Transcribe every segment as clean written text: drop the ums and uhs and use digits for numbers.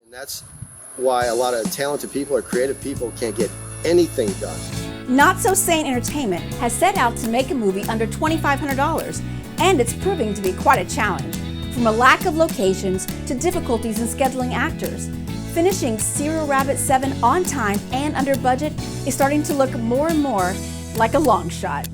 And that's why a lot of talented people or creative people can't get anything done. Not So Sane Entertainment has set out to make a movie under $2,500, and it's proving to be quite a challenge. From a lack of locations to difficulties in scheduling actors, finishing Serial Rabbit 7 on time and under budget is starting to look more and more like a long shot.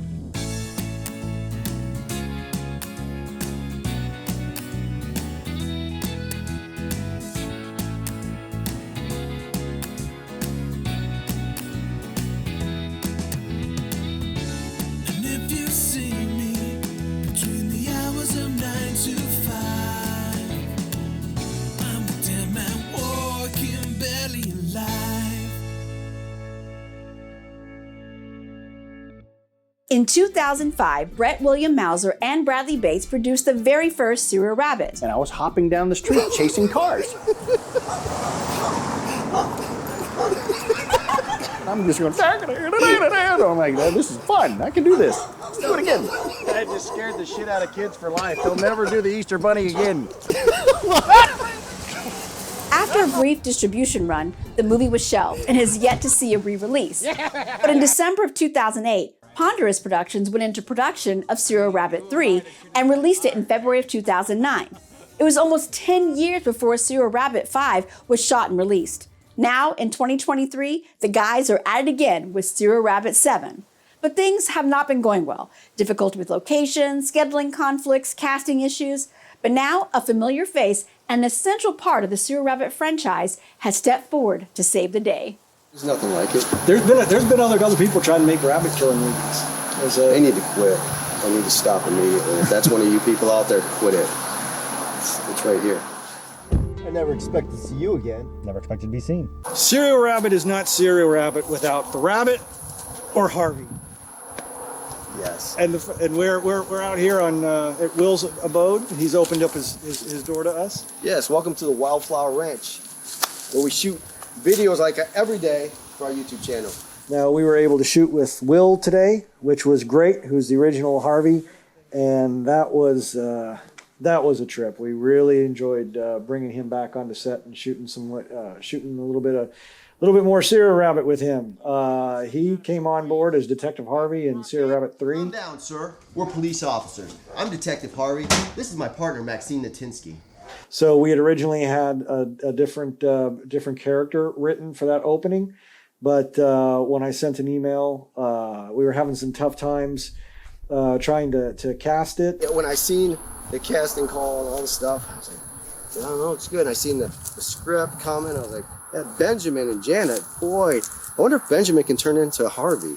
In 2005, Brett William Mauser and Bradley Bates produced the very first Serial Rabbit. And I was hopping down the street chasing cars. I'm just going, I'm like, this is fun. I can do this. Let's do it again. That just scared the shit out of kids for life. They'll never do the Easter Bunny again. After a brief distribution run, the movie was shelved and has yet to see a re-release. But in December of 2008, Ponderous Productions went into production of Serial Rabbit 3 and released it in February of 2009. It was almost 10 years before Serial Rabbit 5 was shot and released. Now, in 2023, the guys are at it again with Serial Rabbit 7. But things have not been going well. Difficulty with locations, scheduling conflicts, casting issues. But now, a familiar face and an essential part of the Serial Rabbit franchise has stepped forward to save the day. There's nothing like it. There's been other people trying to make rabbit killing movies. They need to quit. They need to stop immediately. If that's one of you people out there, quit it. It's right here. I never expect to see you again. Never expected to be seen. Serial Rabbit is not Serial Rabbit without the rabbit or Harvey. Yes. And we're out here on at Will's abode. He's opened up his door to us. Yes, welcome to the Wildflower Ranch, where we shoot videos like every day for our YouTube channel. Now, we were able to shoot with Will today, which was great, who's the original Harvey, and that was a trip. We really enjoyed bringing him back onto set and shooting a little bit more Serial Rabbit with him. He came on board as Detective Harvey in Serial Rabbit 3. Calm down, sir. We're police officers. I'm Detective Harvey. This is my partner, Maxine Natinsky. So we had originally had a different character written for that opening, but when I sent an email, we were having some tough times trying to cast it. When I seen the casting call and all the stuff, I was like, I don't know, it's good. And I seen the script coming. I was like, yeah, Benjamin and Janet, boy, I wonder if Benjamin can turn into Harvey.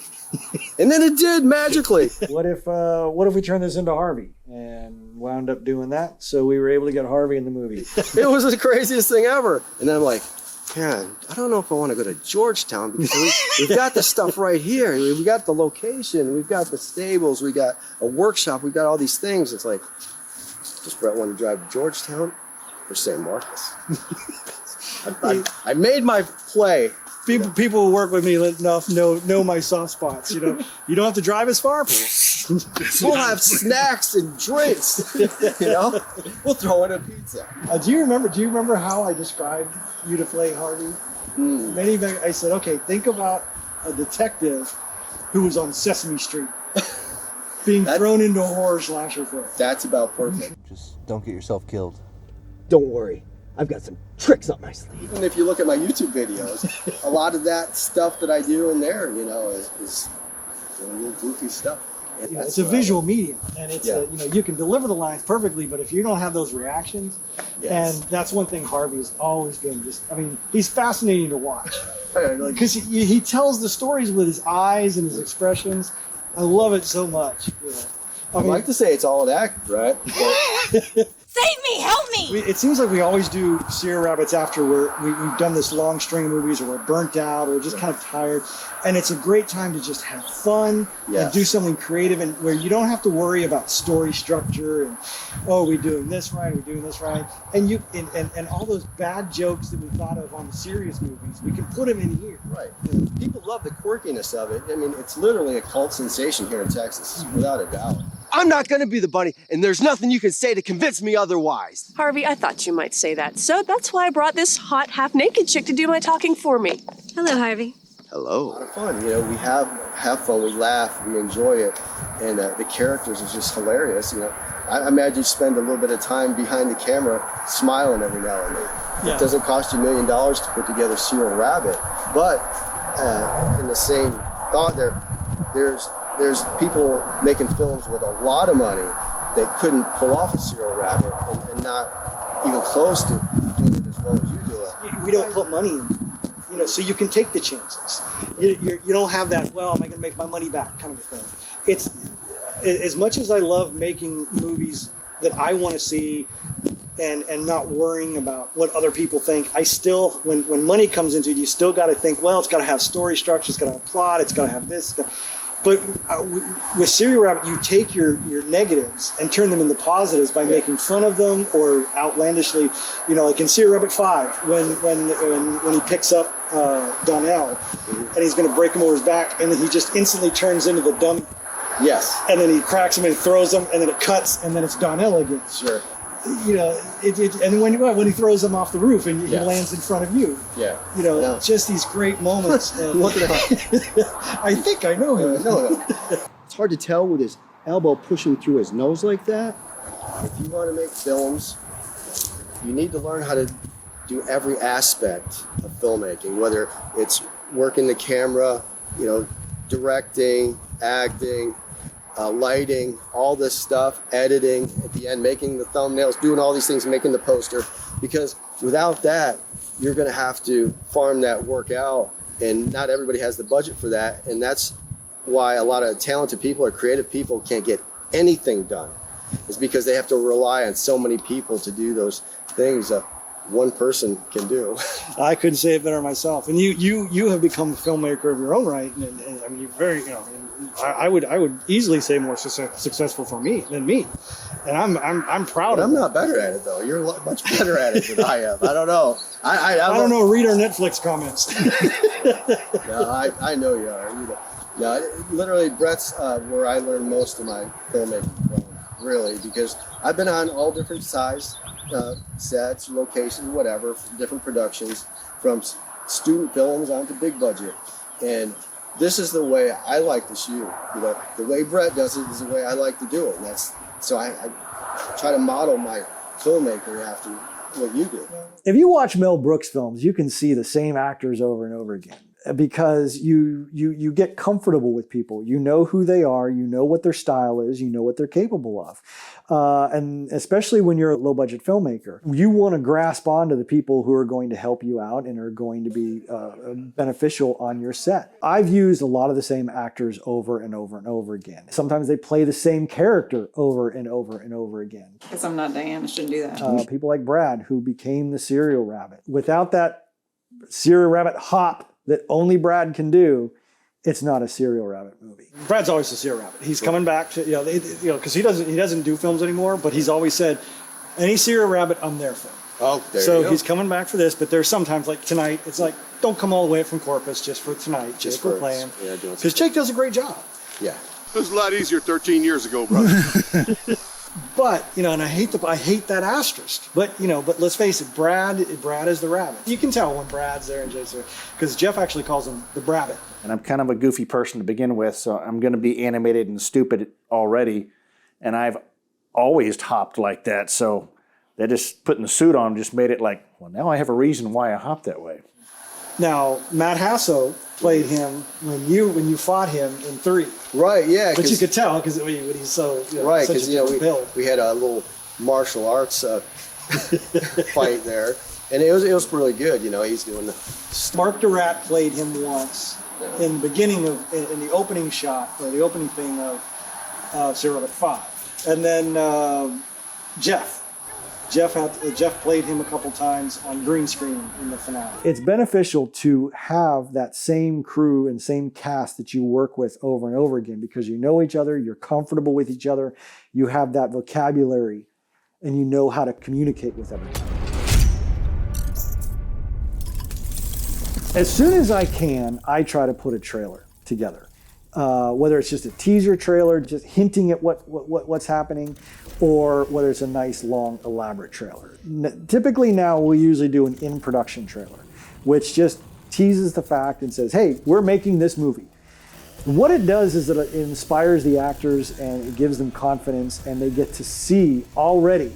And then it did magically. What if we turn this into Harvey? And wound up doing that. So we were able to get Harvey in the movie. It was the craziest thing ever. And then I'm like, man, I don't know if I want to go to Georgetown because we've got the stuff right here. We've got the location. We've got the stables. We got a workshop. We've got all these things. It's like, does Brett want to drive to Georgetown or St. Marcus? I made my play. People who work with me enough know my soft spots. You know, you don't have to drive as far. We'll have snacks and drinks. You know, we'll throw in a pizza. Do you remember how I described you to play Harvey? I said, okay, think about a detective who was on Sesame Street being thrown into a horror slasher film. That's about perfect. Just don't get yourself killed. Don't worry, I've got some tricks up my sleeve. Even if you look at my YouTube videos, a lot of that stuff that I do in there, you know, is little goofy stuff. Yeah, it's a visual medium, and it's you can deliver the lines perfectly, but if you don't have those reactions, and that's one thing Harvey's always been. He's fascinating to watch because he tells the stories with his eyes and his expressions. I love it so much. You know. I like to say it's all an act, right? Save me! Help me! It seems like we always do Serial Rabbits after we've done this long string of movies, or we're burnt out, or just kind of tired. And it's a great time to just have fun and do something creative, and where you don't have to worry about story structure and, oh, are we doing this right? Are we doing this right? And and all those bad jokes that we thought of on the serious movies, we can put them in here. Right. And people love the quirkiness of it. I mean, it's literally a cult sensation here in Texas, without a doubt. I'm not gonna be the bunny, and there's nothing you can say to convince me otherwise. Harvey, I thought you might say that, so that's why I brought this hot, half-naked chick to do my talking for me. Hello, Harvey. Hello. A lot of fun, you know. We have fun, we laugh, we enjoy it, and the characters are just hilarious. You know, I imagine you spend a little bit of time behind the camera, smiling every now and then. Yeah. It doesn't cost you $1 million to put together Serial Rabbit, but in the same thought, there's people making films with a lot of money that couldn't pull off a Serial Rabbit and not even close to doing it as well as you do it. We don't put money in. You know, so you can take the chances. You don't have that, well, am I going to make my money back kind of a thing. It's, as much as I love making movies that I want to see and not worrying about what other people think, I still, when money comes into it, you still got to think, well, it's got to have story structure, it's got to have plot, it's got to have this. But with Serial Rabbit, you take your negatives and turn them into positives by making fun of them or outlandishly, you know, like in Serial Rabbit 5, when he picks up Donnell and he's going to break him over his back, and then he just instantly turns into the dumb. Yes. And then he cracks him and throws him, and then it cuts, and then it's Donnell again. Sure. You know, and when he throws him off the roof and he lands in front of you. Yeah. You know, just these great moments. Look at that. I think I know him. No. It's hard to tell with his elbow pushing through his nose like that. If you want to make films, you need to learn how to do every aspect of filmmaking, whether it's working the camera, you know, directing, acting, lighting, all this stuff, editing, at the end, making the thumbnails, doing all these things, making the poster. Because without that, you're going to have to farm that work out, and not everybody has the budget for that. And that's why a lot of talented people or creative people can't get anything done. It's because they have to rely on so many people to do those things that one person can do. I couldn't say it better myself. And you have become a filmmaker of your own right, and I mean, you're very, you know, I would easily say more successful for me than me, and I'm proud But of I'm it. not better at it though. You're much better at it than I am. I don't know. I don't know. Read our Netflix comments. No, I know you are. You know. No, literally, Brett's where I learned most of my filmmaking from, really, because I've been on all different size sets, locations, whatever, different productions, from student films on to big budget, and this is the way I like to shoot. You know, the way Brett does it is the way I like to do it. And that's so I try to model my filmmaking after what you do. If you watch Mel Brooks films, you can see the same actors over and over again, because you get comfortable with people. You know who they are, you know what their style is, you know what they're capable of. And especially when you're a low-budget filmmaker, you want to grasp onto the people who are going to help you out and are going to be beneficial on your set. I've used a lot of the same actors over and over and over again. Sometimes they play the same character over and over and over again. Because I'm not Diane, I shouldn't do that. People like Brad, who became the Serial Rabbit. Without that Serial Rabbit hop that only Brad can do, it's not a Serial Rabbit movie. Brad's always a Serial Rabbit. He's coming back to, because he doesn't do films anymore, but he's always said, any Serial Rabbit, I'm there for. Oh, there so you go. He's coming back for this, but there's sometimes, like tonight, it's like, don't come all the way from Corpus just for tonight, just for playing. Yeah, because Jake does a great job. Yeah. It was a lot easier 13 years ago, brother. But, and I hate that asterisk. But, but let's face it, Brad is the rabbit. You can tell when Brad's there and Jake's there, because Jeff actually calls him the Brabbit. And I'm kind of a goofy person to begin with, so I'm going to be animated and stupid already. And I've always hopped like that, so they just putting the suit on just made it like, well, now I have a reason why I hop that way. Now, Matt Hasso played him when you fought him in 3. Right, yeah. But you could tell because when he's so right, because we had a little martial arts fight there, and it was really good. He's doing the. Mark Durant played him once in the beginning in the opening shot or the opening thing of Serial Rabbit 5, and then Jeff played him a couple times on green screen in the finale. It's beneficial to have that same crew and same cast that you work with over and over again, because you know each other, you're comfortable with each other, you have that vocabulary, and you know how to communicate with everyone. As soon as I can, I try to put a trailer together. whether it's just a teaser trailer, just hinting at what's happening, or whether it's a nice, long, elaborate trailer. Typically now we usually do an in-production trailer, which just teases the fact and says, hey, we're making this movie. What it does is that it inspires the actors and it gives them confidence, and they get to see already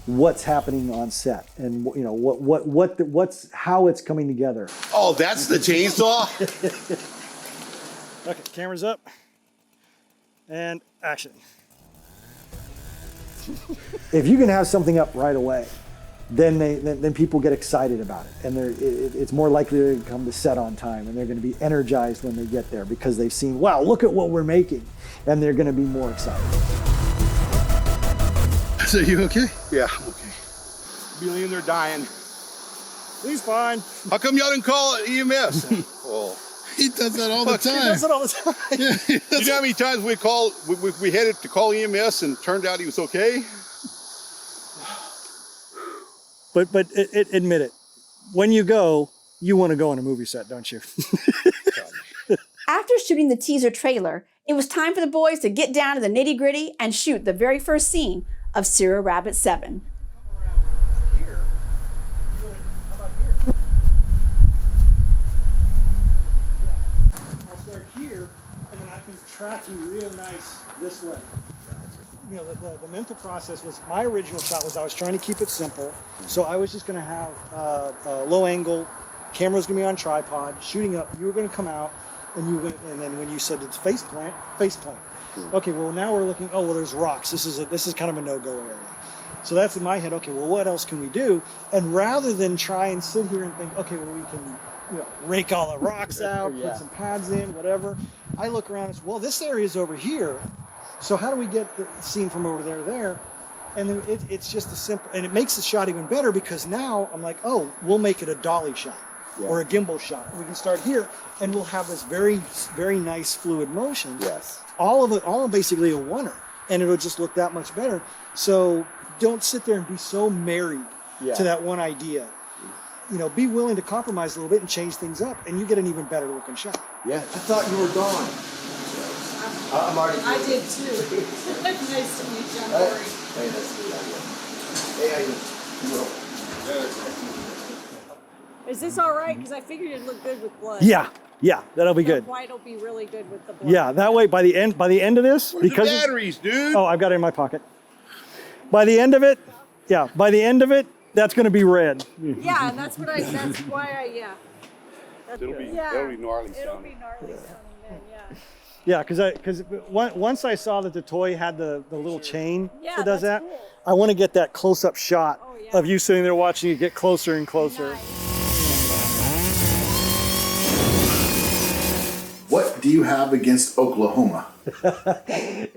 what's happening on set and what's how it's coming together. Oh, that's the chainsaw? Okay, cameras up. And action. If you can have something up right away, then people get excited about it, and it's more likely to come to set on time, and they're going to be energized when they get there because they've seen, wow, look at what we're making, and they're going to be more excited. So you okay? Yeah, I'm okay. Be laying there dying. He's fine. How come y'all didn't call EMS? Oh. He does that all the time. He does it all the time. Yeah, You know how many times we headed to call EMS and turned out he was okay? But admit it. When you go, you want to go on a movie set, don't you? After shooting the teaser trailer, it was time for the boys to get down to the nitty-gritty and shoot the very first scene of Serial Rabbit 7. I'll start here, and then I can track you real nice this way. You know, the mental process was, my original shot was I was trying to keep it simple. So I was just going to have a low angle, camera's going to be on tripod, shooting up. You were going to come out, and then when you said it's face plant. Okay, well now we're looking. Oh well, there's rocks. This is kind of a no-go area. So that's in my head. Okay, well what else can we do? And rather than try and sit here and think, okay, well we can rake all the rocks out, put some pads in, whatever. I look around and say, well, this area is over here. So how do we get the scene from over there to there? And then it's just a simple, and it makes the shot even better because now I'm like, oh, we'll make it a dolly shot or a gimbal shot. We can start here, and we'll have this very, very nice fluid motion. Yes. All of basically a oneer, and it'll just look that much better. So don't sit there and be so married to that one idea. You know, be willing to compromise a little bit and change things up, and you get an even better looking shot. Yeah. I thought you were gone. I'm already. I did too. Nice to meet you. I'm Lori. Hey, nice to meet you. Hey, how you doing? Is this all right? Because I figured it'd look good with blood. Yeah, that'll be good. White will be really good with the blood. Yeah, that way by the end of this, Where's the batteries, dude? Oh, I've got it in my pocket. By the end of it, that's going to be red. Yeah, and that's why It'll be gnarly It'll sounding. be gnarly sounding then, yeah. Yeah, because once I saw that the toy had the little chain Yeah, that does that's that, cool. I want to get that close-up shot yeah. of you sitting there watching it get closer and closer. What do you have against Oklahoma?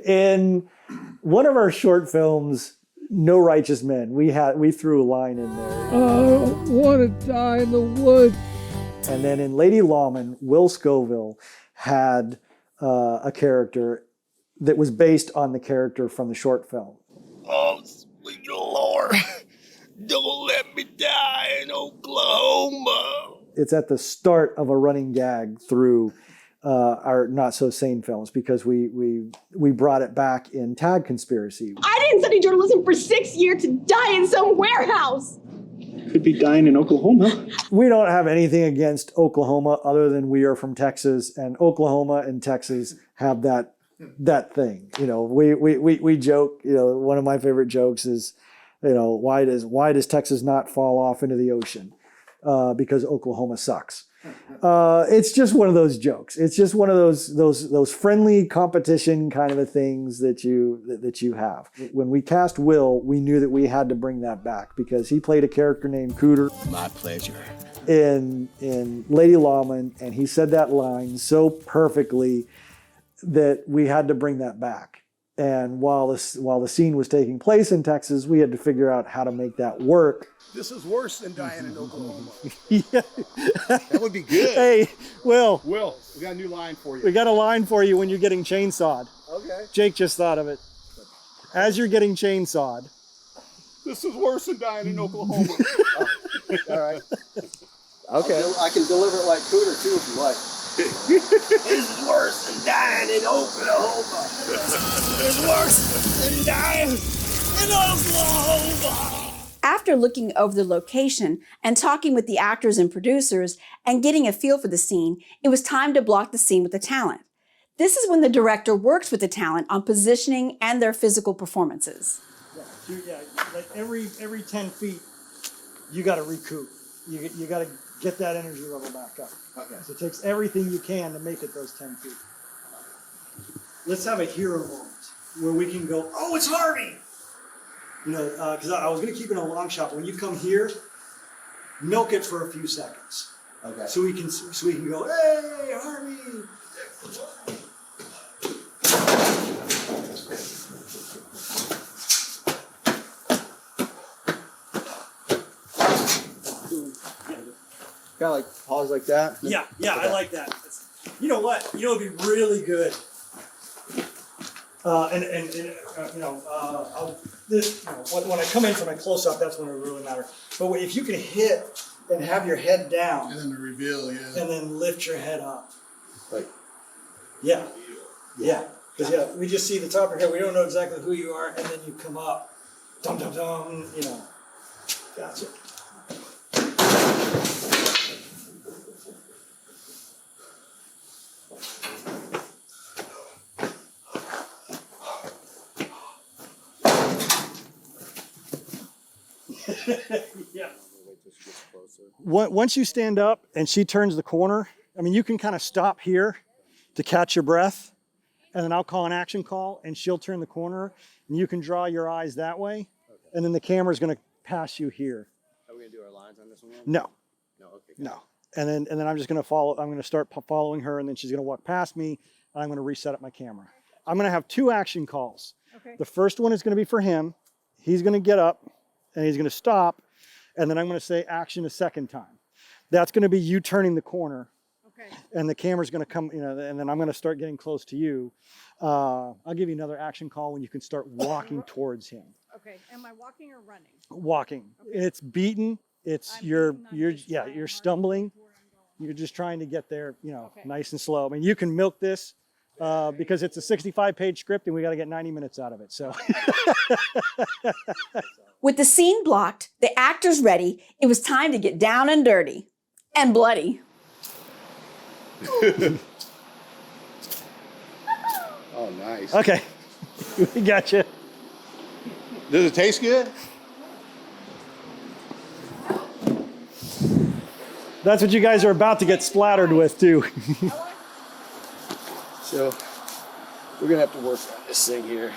In one of our short films, No Righteous Men, we threw a line in there. I don't want to die in the woods. And then in Lady Lawman, Will Scoville had a character that was based on the character from the short film. Oh, sweet Lord. Don't let me die in Oklahoma. It's at the start of a running gag through our Not So Sane films because we brought it back in Tag Conspiracy. I didn't study journalism for 6 years to die in some warehouse. Could be dying in Oklahoma. We don't have anything against Oklahoma other than we are from Texas, and Oklahoma and Texas have that thing. You know, we joke, you know, one of my favorite jokes is, you know, why does Texas not fall off into the ocean? Because Oklahoma sucks. It's just one of those jokes. It's just one of those friendly competition kind of things that you have. When we cast Will, we knew that we had to bring that back because he played a character named Cooter. My pleasure. In Lady Lawman, and he said that line so perfectly that we had to bring that back. And while the scene was taking place in Texas, we had to figure out how to make that work. This is worse than dying in Oklahoma. Yeah. That would be good. Hey, Will, we got a new line for you. We got a line for you when you're getting chainsawed. Okay. Jake just thought of it. As you're getting chainsawed. This is worse than dying in Oklahoma. All right. Okay. I can deliver it like Cooter too if you like. This is worse than dying in Oklahoma. It's worse than dying in Oklahoma. After looking over the location and talking with the actors and producers and getting a feel for the scene, it was time to block the scene with the talent. This is when the director works with the talent on positioning and their physical performances. Yeah, like every 10 feet, you got to recoup. You got to get that energy level back up. Okay. So it takes everything you can to make it those 10 feet. Let's have a hero moment where we can go, oh, it's Harvey! You know, because I was going to keep it a long shot. When you come here, milk it for a few seconds. Okay. So we can go, hey, Harvey! Kind of like pause like that? Yeah, Okay. I like that. You know what? You know, it'd be really good. When I come in for my close-up, that's when it really matters. But if you can hit and have your head down. And then the reveal, yeah. And then lift your head up. Like. Yeah. Because we just see the top of your head. We don't know exactly who you are. And then you come up. Dum, dum, dum, you know. Gotcha. Yeah. Once you stand up and she turns the corner, I mean, you can kind of stop here to catch your breath, and then I'll call an action call, and she'll turn the corner, and you can draw your eyes that way, and then the camera's going to pass you here. Are we going to do our lines on this one? No. No, okay. No. And then I'm just going to follow. I'm going to start following her, and then she's going to walk past me, and I'm going to reset up my camera. I'm going to have 2 action calls. Okay. The first one is going to be for him. He's going to get up, and he's going to stop, and then I'm going to say action a second time. That's going to be you turning the corner. Okay. And the camera's going to come, you know, and then I'm going to start getting close to you. I'll give you another action call when you can start walking towards him. Okay. Am I walking or running? Walking. Okay. It's beaten. It's you're stumbling. You're just trying to get there, you know, nice and slow. I mean, you can milk this because it's a 65-page script and we got to get 90 minutes out of it. So. With the scene blocked, the actors ready, it was time to get down and dirty and bloody. Oh, nice. Okay, we got you. Does it taste good? That's what you guys are about to get splattered with too. So we're going to have to work on this thing here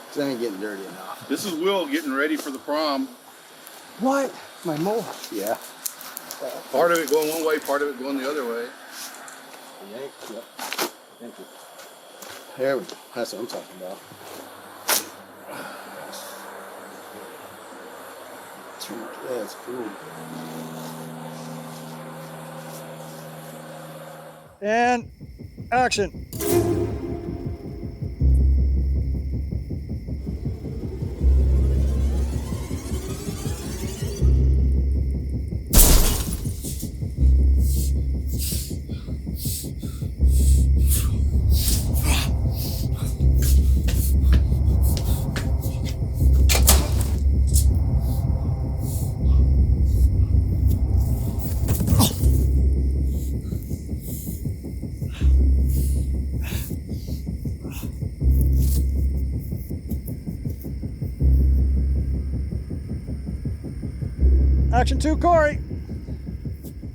because I ain't getting dirty enough. This is Will getting ready for the prom. What? My mole? Yeah. Part of it going one way, part of it going the other way. Yank. Yep. Thank you. There we go. That's what I'm talking about. That's cool. And action. Action 2, Corey.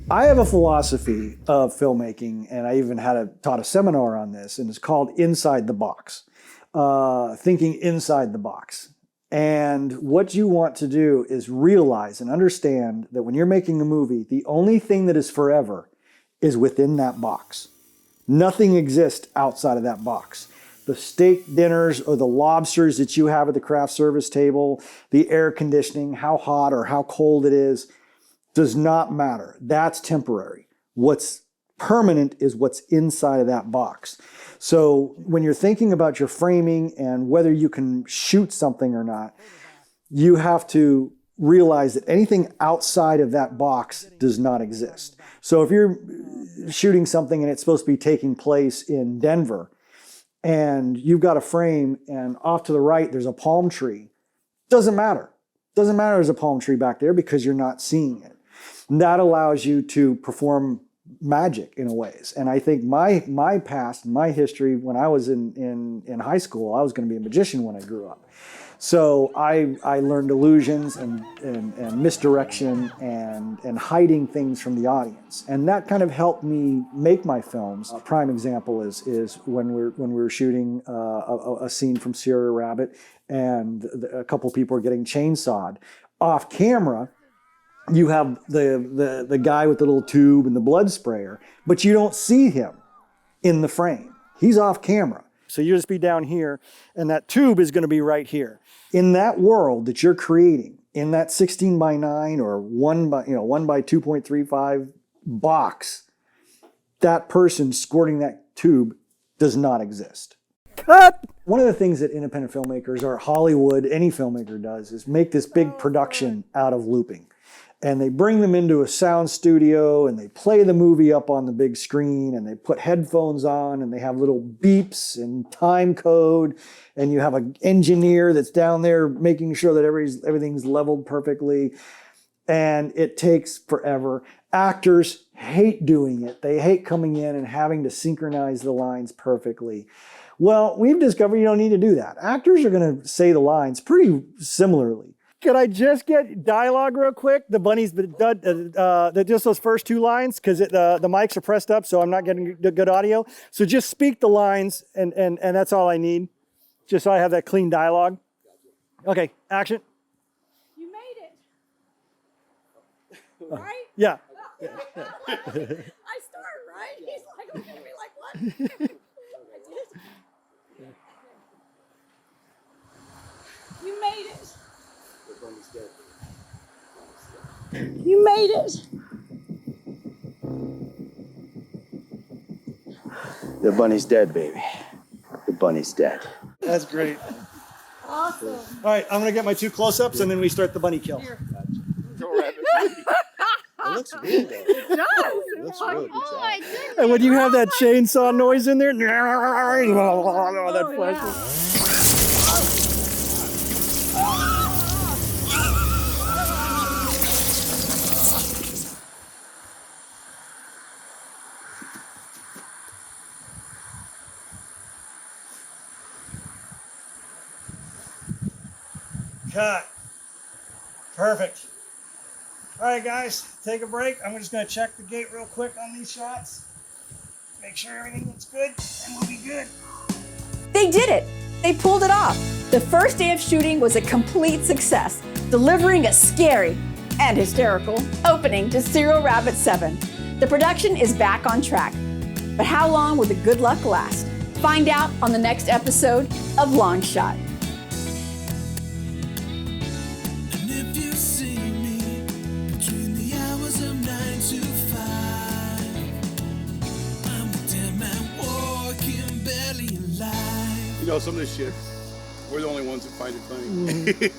I have a philosophy of filmmaking, and I even taught a seminar on this, and it's called Inside the Box, thinking inside the box. And what you want to do is realize and understand that when you're making a movie, the only thing that is forever is within that box. Nothing exists outside of that box. The steak dinners or the lobsters that you have at the craft service table, the air conditioning, how hot or how cold it is, does not matter. That's temporary. What's permanent is what's inside of that box. So when you're thinking about your framing and whether you can shoot something or not, you have to realize that anything outside of that box does not exist. So if you're shooting something and it's supposed to be taking place in Denver, and you've got a frame and off to the right there's a palm tree, doesn't matter. Doesn't matter there's a palm tree back there because you're not seeing it. And that allows you to perform magic in a ways. And I think my past, my history, when I was in high school, I was going to be a magician when I grew up. So I learned illusions and misdirection and hiding things from the audience. And that kind of helped me make my films. A prime example is when we were shooting a scene from Sierra Rabbit, and a couple people are getting chainsawed. Off camera, you have the guy with the little tube and the blood sprayer, but you don't see him in the frame. He's off camera. So you just be down here, and that tube is going to be right here. In that world that you're creating, in that 16 by 9 or 1 by 2.35 box, that person squirting that tube does not exist. Cut! One of the things that independent filmmakers or Hollywood, any filmmaker does, is make this big production out of looping. And they bring them into a sound studio and they play the movie up on the big screen and they put headphones on and they have little beeps and time code, and you have an engineer that's down there making sure that everything's leveled perfectly, and it takes forever. Actors hate doing it. They hate coming in and having to synchronize the lines perfectly. Well, we've discovered you don't need to do that. Actors are going to say the lines pretty similarly. Could I just get dialogue real quick? The bunnies, just those first two lines, because the mics are pressed up, so I'm not getting good audio. So just speak the lines, and that's all I need, just so I have that clean dialogue. Okay, action. You made it. Right? Yeah. I start, right? He's like looking at me like, what? I did. You made it. You made it. The bunny's dead, baby. The bunny's dead. That's great. Awesome. All right, I'm going to get my 2 close-ups, and then we start the bunny kill. Go rabbit. It looks good, though. It does. It looks good. Good job. And when you have that chainsaw noise in there, that flash. Cut. Perfect. All right, guys, take a break. I'm just going to check the gate real quick on these shots. Make sure everything looks good, and we'll be good. They did it. They pulled it off. The first day of shooting was a complete success, delivering a scary and hysterical opening to Serial Rabbit 7. The production is back on track. But how long will the good luck last? Find out on the next episode of Long Shot. You know, some of this shit, we're the only ones that find it funny.